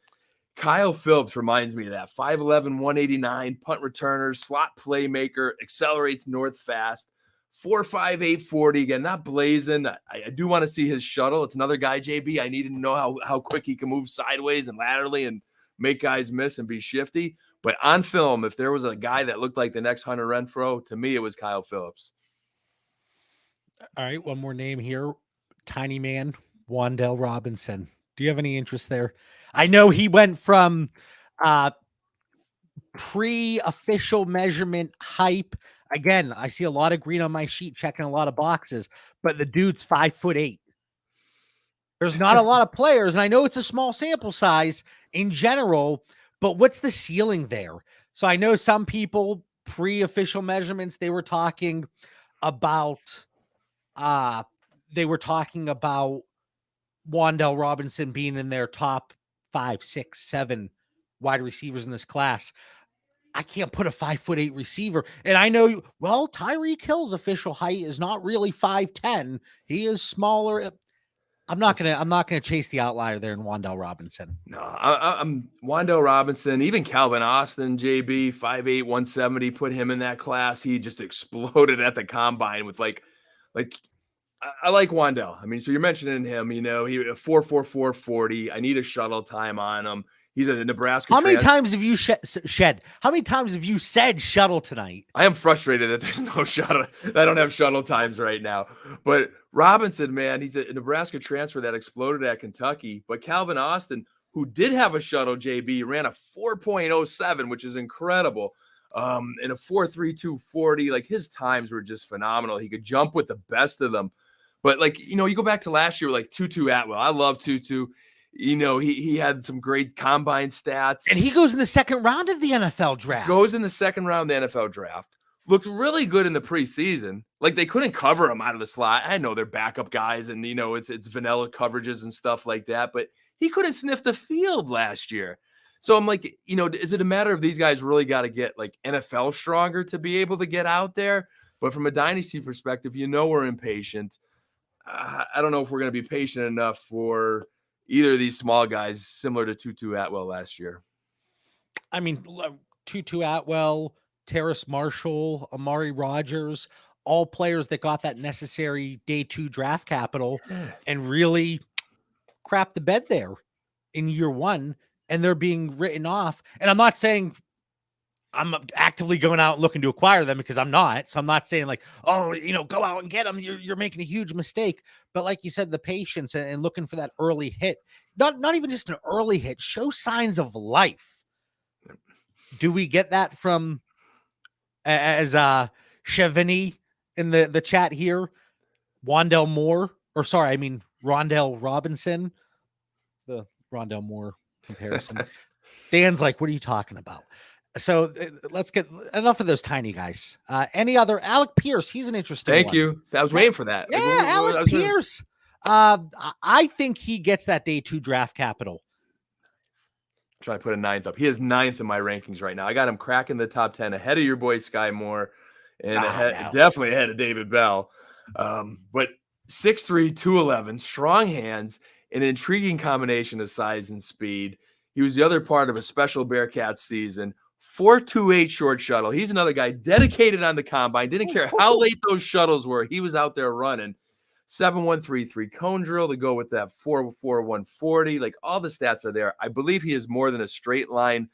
Speaker 2: Kyle Phillips reminds me of that. 5'11", 189, punt returner, slot playmaker, accelerates north fast, 4.5, 840. Again, not blazing. I do want to see his shuttle. It's another guy, JB. I need to know how quick he can move sideways and laterally and make guys miss and be shifty. But on film, if there was a guy that looked like the next Hunter Renfrow, to me, it was Kyle Phillips.
Speaker 1: All right, one more name here. Tiny man, Wandel Robinson. Do you have any interest there? I know he went from pre-official measurement hype. Again, I see a lot of green on my sheet, checking a lot of boxes, but the dude's 5'8". There's not a lot of players, and I know it's a small sample size in general, but what's the ceiling there? So I know some people, pre-official measurements, they were talking about Wandel Robinson being in their top 5, 6, 7 wide receivers in this class. I can't put a 5'8" receiver. And I know, well, Tyreek Hill's official height is not really 5'10". He is smaller. I'm not gonna chase the outlier there in Wandel Robinson.
Speaker 2: No, I'm Wandel Robinson, even Calvin Austin, JB, 5'8", 170, put him in that class. He just exploded at the combine with like I like Wandel. I mean, so you're mentioning him, he 4.44 40. I need a shuttle time on him. He's a Nebraska.
Speaker 1: How many times have you shed? How many times have you said shuttle tonight?
Speaker 2: I am frustrated that there's no shuttle. I don't have shuttle times right now. But Robinson, man, he's a Nebraska transfer that exploded at Kentucky. But Calvin Austin, who did have a shuttle, JB, ran a 4.07, which is incredible. And a 4.32 40. Like, his times were just phenomenal. He could jump with the best of them. But, like, you go back to last year, like Tutu Atwell. I love Tutu. He had some great combine stats.
Speaker 1: And he goes in the second round of the NFL draft.
Speaker 2: Goes in the second round of the NFL draft. Looked really good in the preseason. Like, they couldn't cover him out of the slot. I know they're backup guys and, it's vanilla coverages and stuff like that. But he couldn't sniff the field last year. So I'm like, is it a matter of these guys really got to get, like, NFL stronger to be able to get out there? But from a dynasty perspective, we're impatient. I don't know if we're going to be patient enough for either of these small guys, similar to Tutu Atwell last year.
Speaker 1: I mean, Tutu Atwell, Terrace Marshall, Amari Rogers, all players that got that necessary day 2 draft capital and really crap the bed there in year 1, and they're being written off. And I'm not saying I'm actively going out and looking to acquire them, because I'm not. So I'm not saying like, oh, go out and get them. You're making a huge mistake. But like you said, the patience and looking for that early hit, not even just an early hit, show signs of life. Do we get that from, as Chevigny in the chat here, Rondell Robinson, the Rondell Moore comparison. Dan's like, what are you talking about? So let's get enough of those tiny guys. Any other? Alec Pierce, he's an interesting
Speaker 2: Thank
Speaker 1: one.
Speaker 2: you. I was waiting for that.
Speaker 1: Yeah, Alec Pierce. I think he gets that day 2 draft capital.
Speaker 2: Try to put a 9th up. He is 9th in my rankings right now. I got him cracking the top 10 ahead of your boy Sky Moore and definitely ahead of David Bell. But 6'3", 211, strong hands, an intriguing combination of size and speed. He was the other part of a special Bearcats season. 4.28 short shuttle. He's another guy dedicated on the combine. Didn't care how late those shuttles were. He was out there running. 7.133 cone drill to go with that 4.41 40. Like, all the stats are there. I believe he is more than a straight line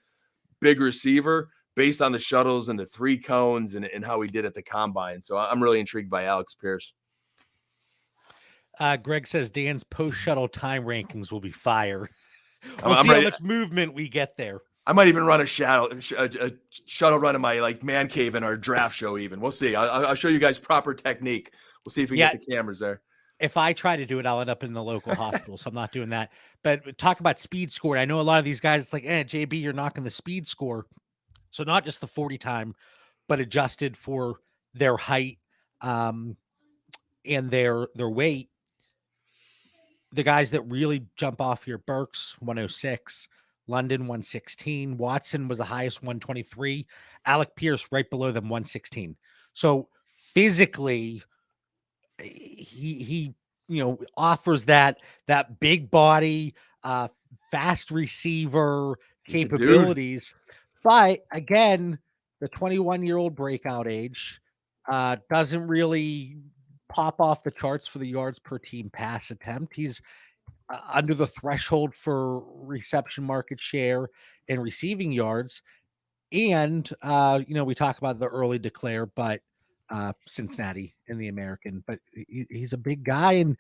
Speaker 2: big receiver based on the shuttles and the 3 cones and how he did at the combine. So I'm really intrigued by Alex Pierce.
Speaker 1: Greg says Dan's post shuttle time rankings will be fire. We'll see how much movement we get there.
Speaker 2: I might even run a shuttle run in my man cave in our draft show. Even we'll see. I'll show you guys proper technique. We'll see if we can get the cameras there.
Speaker 1: If I try to do it, I'll end up in the local hospital. So I'm not doing that. But talk about speed score. I know a lot of these guys, it's like, JB, you're knocking the speed score. So not just the 40 time, but adjusted for their height and their weight. The guys that really jump off here, Burks 106, London 116, Watson was the highest 123, Alec Pierce right below them 116. So physically, he offers that big body, fast receiver capabilities. But again, the 21-year-old breakout age doesn't really pop off the charts for the yards per team pass attempt. He's under the threshold for reception market share and receiving yards. And, we talk about the early declare, but Cincinnati in the American, but he's a big guy, and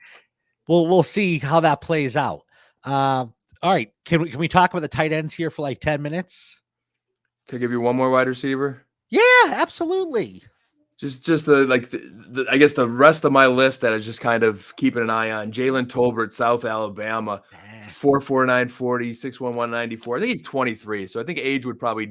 Speaker 1: we'll see how that plays out. All right. Can we talk about the tight ends here for like 10 minutes?
Speaker 2: Can I give you one more wide receiver?
Speaker 1: Yeah, absolutely.
Speaker 2: Just I guess the rest of my list that is just kind of keeping an eye on. Jalen Tolbert, South Alabama, 4.49 40, 6'1", 194. I think he's 23, so I think age would probably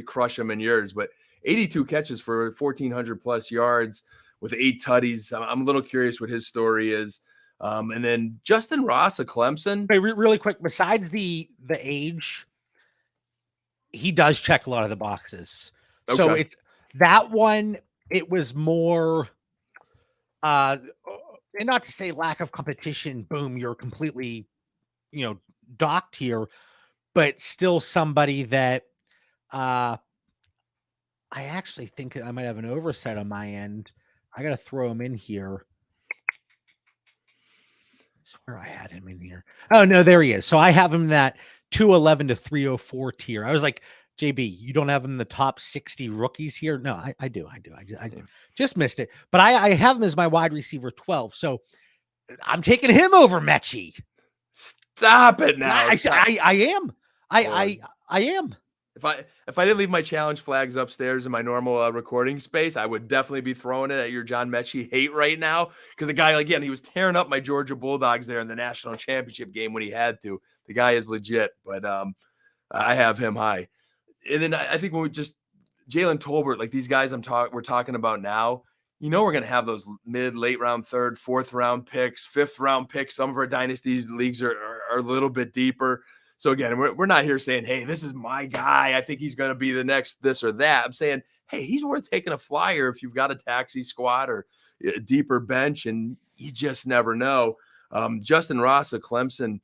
Speaker 2: crush him in yours. But 82 catches for 1,400 plus yards with 8 tutties. I'm a little curious what his story is. And then Justin Ross of Clemson.
Speaker 1: Hey, really quick, besides the age, he does check a lot of the boxes. Okay. So it's that one. It was more, and not to say lack of competition, boom, you're completely, docked here, but still somebody that I actually think I might have an oversight on my end. I got to throw him in here. I swear I had him in here. Oh, no, there he is. So I have him in that 211 to 304 tier. I was like, JB, you don't have him in the top 60 rookies here? No, I do. I just missed it. But I have him as my wide receiver 12. So I'm taking him over Mechie.
Speaker 2: Stop it now.
Speaker 1: I am. I am.
Speaker 2: If I didn't leave my challenge flags upstairs in my normal recording space, I would definitely be throwing it at your John Mechie hate right now. Because the guy, again, he was tearing up my Georgia Bulldogs there in the national championship game when he had to. The guy is legit, but I have him high. And then I think when we just Jalen Tolbert, like these guys we're talking about now, we're going to have those late round, 3rd, 4th round picks, 5th round picks. Some of our dynasty leagues are a little bit deeper. So again, we're not here saying, hey, this is my guy. I think he's going to be the next this or that. I'm saying, hey, he's worth taking a flyer if you've got a taxi squad or a deeper bench, and you just never know. Justin Ross of Clemson,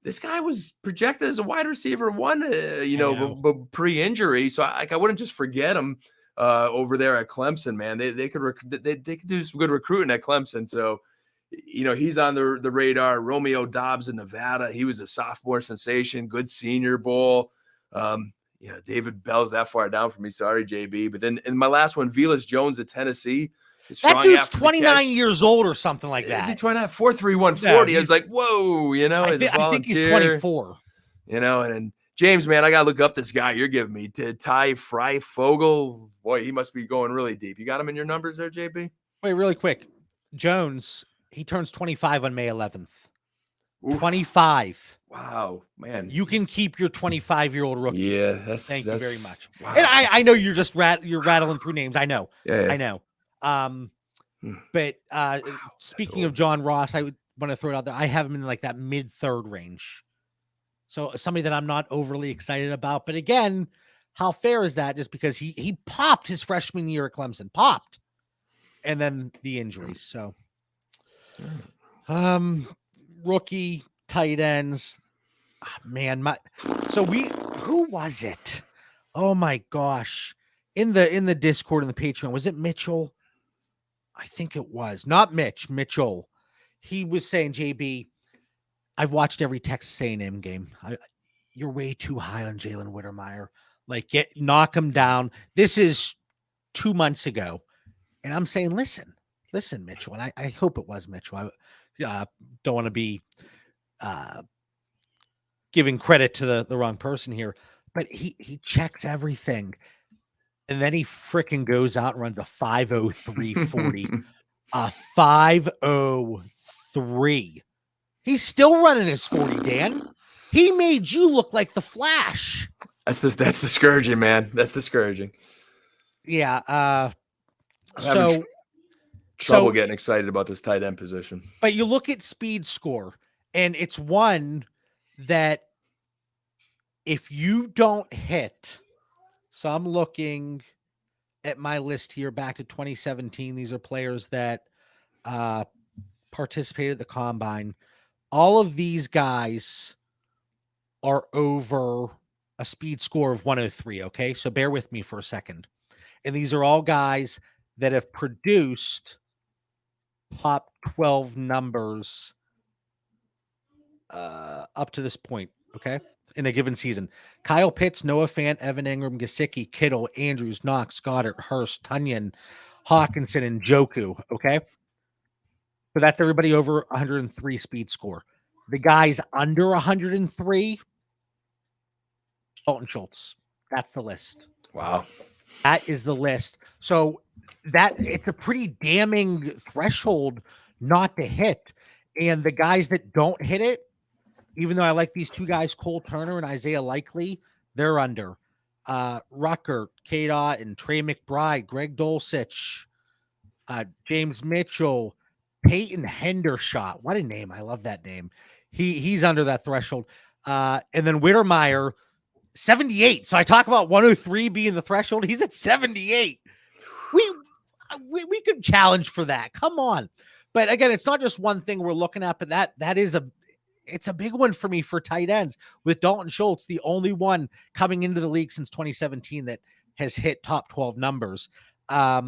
Speaker 2: this guy was projected as a wide receiver 1, pre-injury. So I wouldn't just forget him over there at Clemson, man. They could do some good recruiting at Clemson. So, he's on the radar. Romeo Dobbs in Nevada. He was a sophomore sensation, good Senior Bowl. David Bell's that far down for me. Sorry, JB. But then in my last one, Velus Jones at Tennessee.
Speaker 1: That dude's 29 years old or something like that.
Speaker 2: Is he 29? 4.3 140. I was like, whoa,
Speaker 1: I think he's 24.
Speaker 2: And then James, man, I got to look up this guy you're giving me. Ty Freifogel. Boy, he must be going really deep. You got him in your numbers there, JB?
Speaker 1: Wait, really quick. Jones, he turns 25 on May 11th. Oof. 25.
Speaker 2: Wow, man.
Speaker 1: You can keep your 25-year-old rookie.
Speaker 2: Yeah,
Speaker 1: Thank you very much.
Speaker 2: Wow.
Speaker 1: And I know you're just you're rattling through names. I know.
Speaker 2: Yeah.
Speaker 1: I know. But speaking of John Ross, I would want to throw it out there. I have him in like that mid-3rd range. So somebody that I'm not overly excited about. But again, how fair is that? Just because he popped his freshman year at Clemson. Popped. And then the injuries. So rookie tight ends. Man, who was it? Oh my gosh. In the Discord and the Patreon, was it Mitchell? I think it was not Mitchell. He was saying, JB, I've watched every Texas A&M game. You're way too high on Jalen Whittemire. Like, knock him down. This is 2 months ago. And I'm saying, listen, Mitchell. And I hope it was Mitchell. I don't want to be giving credit to the wrong person here. But he checks everything. And then he freaking goes out and runs a 5.03 a 5.03. He's still running his 40, Dan. He made you look like the Flash.
Speaker 2: That's discouraging, man. That's discouraging.
Speaker 1: Yeah.
Speaker 2: I'm having
Speaker 1: So
Speaker 2: trouble
Speaker 1: so
Speaker 2: getting excited about this tight end position.
Speaker 1: but you look at speed score, and it's one that if you don't hit, so I'm looking at my list here back to 2017. These are players that participated at the combine. All of these guys are over a speed score of 103. Okay. So bear with me for a second. And these are all guys that have produced top 12 numbers up to this point. Okay. In a given season. Kyle Pitts, Noah Fant, Evan Ingram, Gesicki, Kittle, Andrews, Knox, Goddard, Hurst, Tunyon, Hawkinson, and Joku. Okay. So that's everybody over 103 speed score. The guys under 103, Dalton Schultz. That's the list.
Speaker 2: Wow.
Speaker 1: That is the list. So that it's a pretty damning threshold not to hit. And the guys that don't hit it, even though I like these two guys, Cole Turner and Isaiah Likely, they're under. Rucker, K-Dot, and Trey McBride, Greg Dulcich, James Mitchell, Peyton Hendershot. What a name. I love that name. He's under that threshold. And then Wittermeyer, 78. So I talk about 103 being the threshold. He's at 78. We could challenge for that. Come on. But again, it's not just one thing we're looking at, but that is it's a big one for me for tight ends, with Dalton Schultz, the only one coming into the league since 2017 that has hit top 12 numbers. That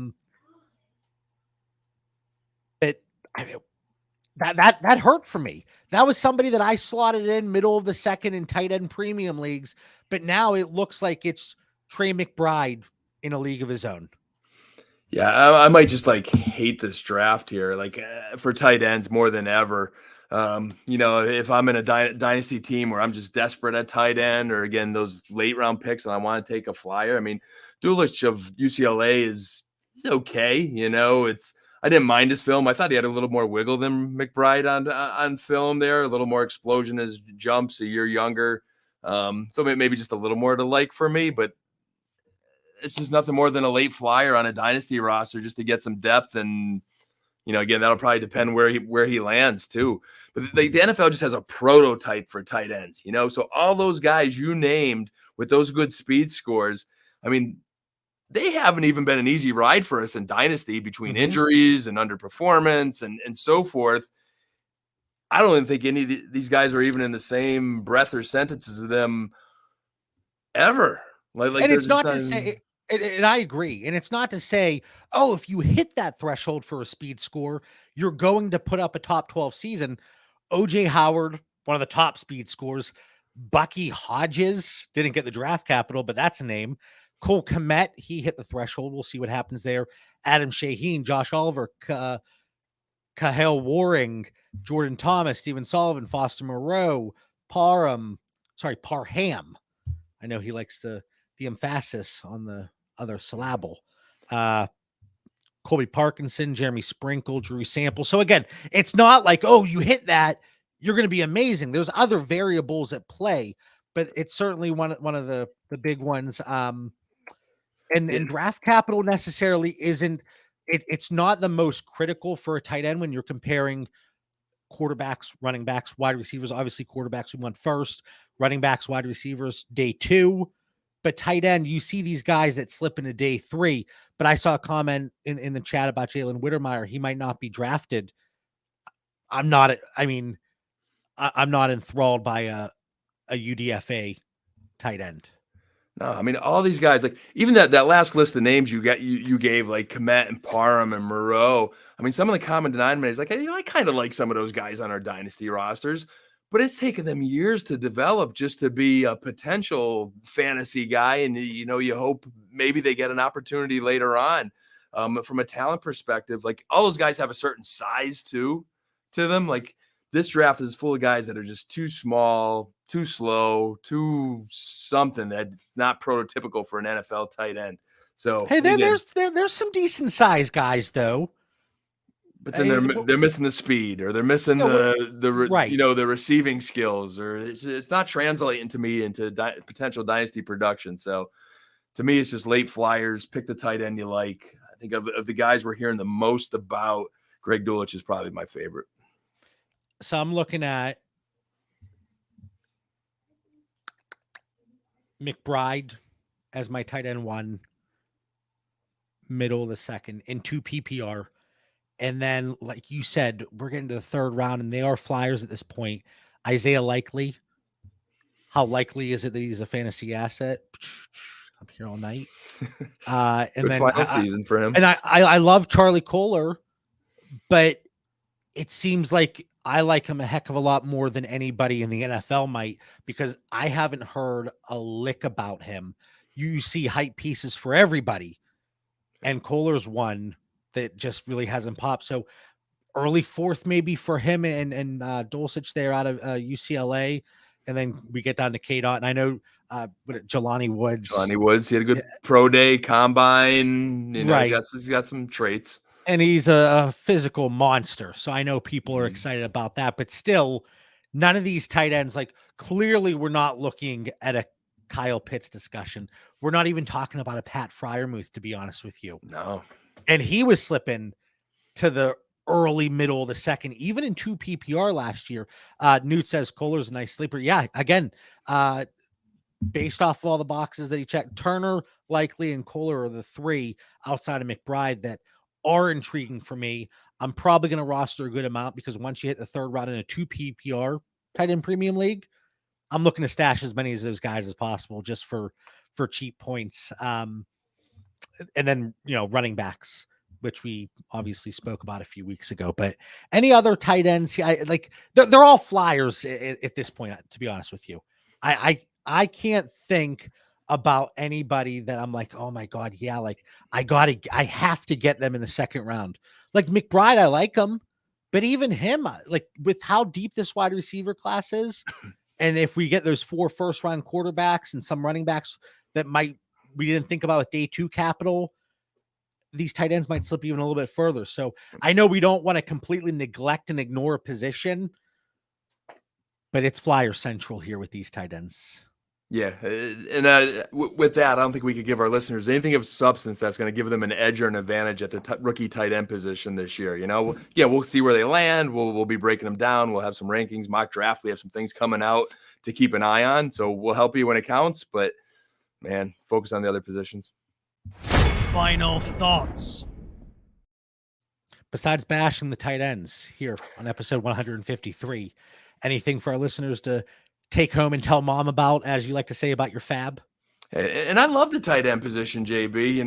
Speaker 1: hurt for me. That was somebody that I slotted in middle of the second in tight end premium leagues, but now it looks like it's Trey McBride in a league of his own.
Speaker 2: Yeah, I might just like hate this draft here, like for tight ends more than ever. If I'm in a dynasty team where I'm just desperate at tight end, or again, those late round picks and I want to take a flyer. I mean, Dulich of UCLA is okay. I didn't mind his film. I thought he had a little more wiggle than McBride on film there, a little more explosion as jumps, a year younger. So maybe just a little more to like for me, but it's just nothing more than a late flyer on a dynasty roster just to get some depth. And, again, that'll probably depend where he lands too. But the NFL just has a prototype for tight ends, so all those guys you named with those good speed scores, I mean, they haven't even been an easy ride for us in dynasty between injuries and underperformance and so forth. I don't even think any of these guys are even in the same breath or sentences of them ever.
Speaker 1: And it's not to say, and I agree, and it's not to say, oh, if you hit that threshold for a speed score, you're going to put up a top 12 season. OJ Howard, one of the top speed scores. Bucky Hodges didn't get the draft capital, but that's a name. Cole Kmet, he hit the threshold. We'll see what happens there. Adam Shaheen, Josh Oliver, Kahale Waring, Jordan Thomas, Stephen Sullivan, Foster Moreau, Parham. I know he likes the emphasis on the other syllable. Colby Parkinson, Jeremy Sprinkle, Drew Sample. So again, it's not like, oh, you hit that, you're going to be amazing. There's other variables at play, but it's certainly one of the big ones. And draft capital necessarily isn't, it's not the most critical for a tight end when you're comparing quarterbacks, running backs, wide receivers. Obviously, quarterbacks we went first, running backs, wide receivers, day 2. But tight end, you see these guys that slip into day 3. But I saw a comment in the chat about Jalen Wittermeyer. He might not be drafted. I'm not enthralled by a UDFA tight end.
Speaker 2: No, I mean, all these guys, like even that last list of names you gave, like Kmet and Parham and Moreau. I mean, some of the common denominators, like, I kind of like some of those guys on our dynasty rosters, but it's taken them years to develop just to be a potential fantasy guy. And, you hope maybe they get an opportunity later on. From a talent perspective, like all those guys have a certain size to them. Like this draft is full of guys that are just too small, too slow, too something that's not prototypical for an NFL tight end. So
Speaker 1: hey, there's some decent size guys though.
Speaker 2: But then they're missing the speed, or they're missing the receiving skills, or it's not translating to me into potential dynasty production. So to me, it's just late flyers. Pick the tight end you like. I think of the guys we're hearing the most about, Greg Dulcich is probably my favorite.
Speaker 1: So I'm looking at McBride as my tight end 1, middle of the second, in 2 PPR. And then, like you said, we're getting to the 3rd round, and they are flyers at this point. Isaiah Likely. How likely is it that he's a fantasy asset? I'm here all night. And
Speaker 2: Good
Speaker 1: then
Speaker 2: final season for him.
Speaker 1: And I love Charlie Kohler, but it seems like I like him a heck of a lot more than anybody in the NFL might, because I haven't heard a lick about him. You see hype pieces for everybody, and Kohler's one that just really hasn't popped. So early 4th maybe for him and Dulcich there out of UCLA, and then we get down to K-Dot. And I know Jelani Woods.
Speaker 2: He had a good pro day, combine. You know,
Speaker 1: right.
Speaker 2: He's got some traits.
Speaker 1: And he's a physical monster. So I know people are excited about that. But still, none of these tight ends, like, clearly we're not looking at a Kyle Pitts discussion. We're not even talking about a Pat Freiermuth, to be honest with you.
Speaker 2: No.
Speaker 1: And he was slipping to the early middle of the second, even in 2 PPR last year. Newt says Kohler's a nice sleeper. Yeah, again, based off of all the boxes that he checked, Turner, Likely, and Kohler are the 3 outside of McBride that are intriguing for me. I'm probably going to roster a good amount, because once you hit the 3rd round in a 2 PPR tight end premium league, I'm looking to stash as many of those guys as possible just for cheap points. And then, running backs, which we obviously spoke about a few weeks ago. But any other tight ends, they're all flyers at this point, to be honest with you. I can't think about anybody that I'm like, oh my God, yeah, like I have to get them in the 2nd round. Like McBride, I like him, but even him, like, with how deep this wide receiver class is, and if we get those 4 first-round quarterbacks and some running backs that we didn't think about with day 2 capital, these tight ends might slip even a little bit further. So I know we don't want to completely neglect and ignore a position, but it's flyer central here with these tight ends.
Speaker 2: Yeah. And with that, I don't think we could give our listeners anything of substance that's going to give them an edge or an advantage at the rookie tight end position this year. We'll see where they land. We'll be breaking them down. We'll have some rankings, mock draft. We have some things coming out to keep an eye on. So we'll help you when it counts, but man, focus on the other positions.
Speaker 3: Final thoughts.
Speaker 1: Besides bashing the tight ends here on episode 153, anything for our listeners to take home and tell mom about, as you like to say, about your fab?
Speaker 2: And I love the tight end position, JB.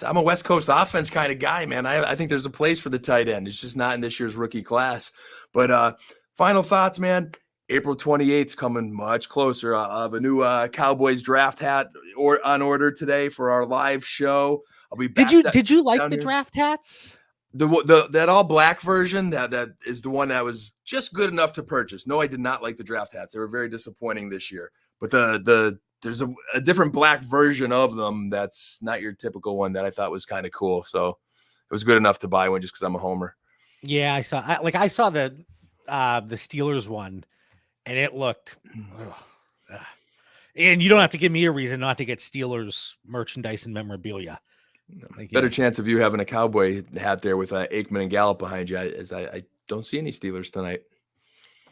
Speaker 2: I'm a West Coast offense kind of guy, man. I think there's a place for the tight end. It's just not in this year's rookie class. But final thoughts, man. April 28th is coming much closer. I have a new Cowboys draft hat on order today for our live show. I'll be back.
Speaker 1: Did you like the draft hats?
Speaker 2: That all black version, that is the one that was just good enough to purchase. No, I did not like the draft hats. They were very disappointing this year. But there's a different black version of them that's not your typical one that I thought was kind of cool. So it was good enough to buy one just because I'm a homer.
Speaker 1: Yeah, I saw the Steelers one, and it looked. And you don't have to give me a reason not to get Steelers merchandise and memorabilia.
Speaker 2: Better chance of you having a Cowboy hat there with Aikman and Gallup behind you, as I don't see any Steelers tonight.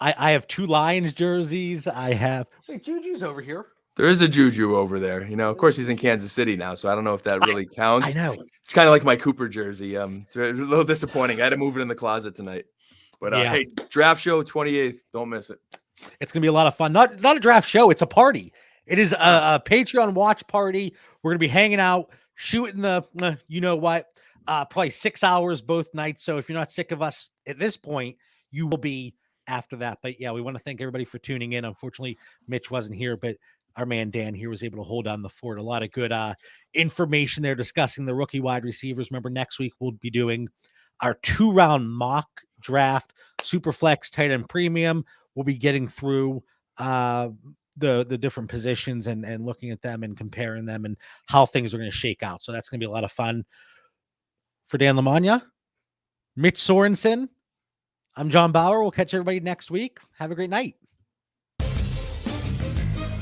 Speaker 1: I have 2 Lions jerseys. Juju's over here.
Speaker 2: There is a Juju over there. Of course, he's in Kansas City now, so I don't know if that really counts.
Speaker 1: I know.
Speaker 2: It's kind of like my Cooper jersey. It's a little disappointing. I had to move it in the closet tonight. But hey, draft show 28th. Don't miss it.
Speaker 1: It's going to be a lot of fun. Not a draft show. It's a party. It is a Patreon watch party. We're going to be hanging out, shooting the, probably 6 hours both nights. So if you're not sick of us at this point, you will be after that. But yeah, we want to thank everybody for tuning in. Unfortunately, Mitch wasn't here, but our man Dan here was able to hold down the fort. A lot of good information there discussing the rookie wide receivers. Remember, next week we'll be doing our 2-round mock draft, super flex, tight end premium. We'll be getting through the different positions and looking at them and comparing them and how things are going to shake out. So that's going to be a lot of fun. For Dan Lamagna, Mitch Sorensen, I'm John Bauer. We'll catch everybody next week. Have a great night.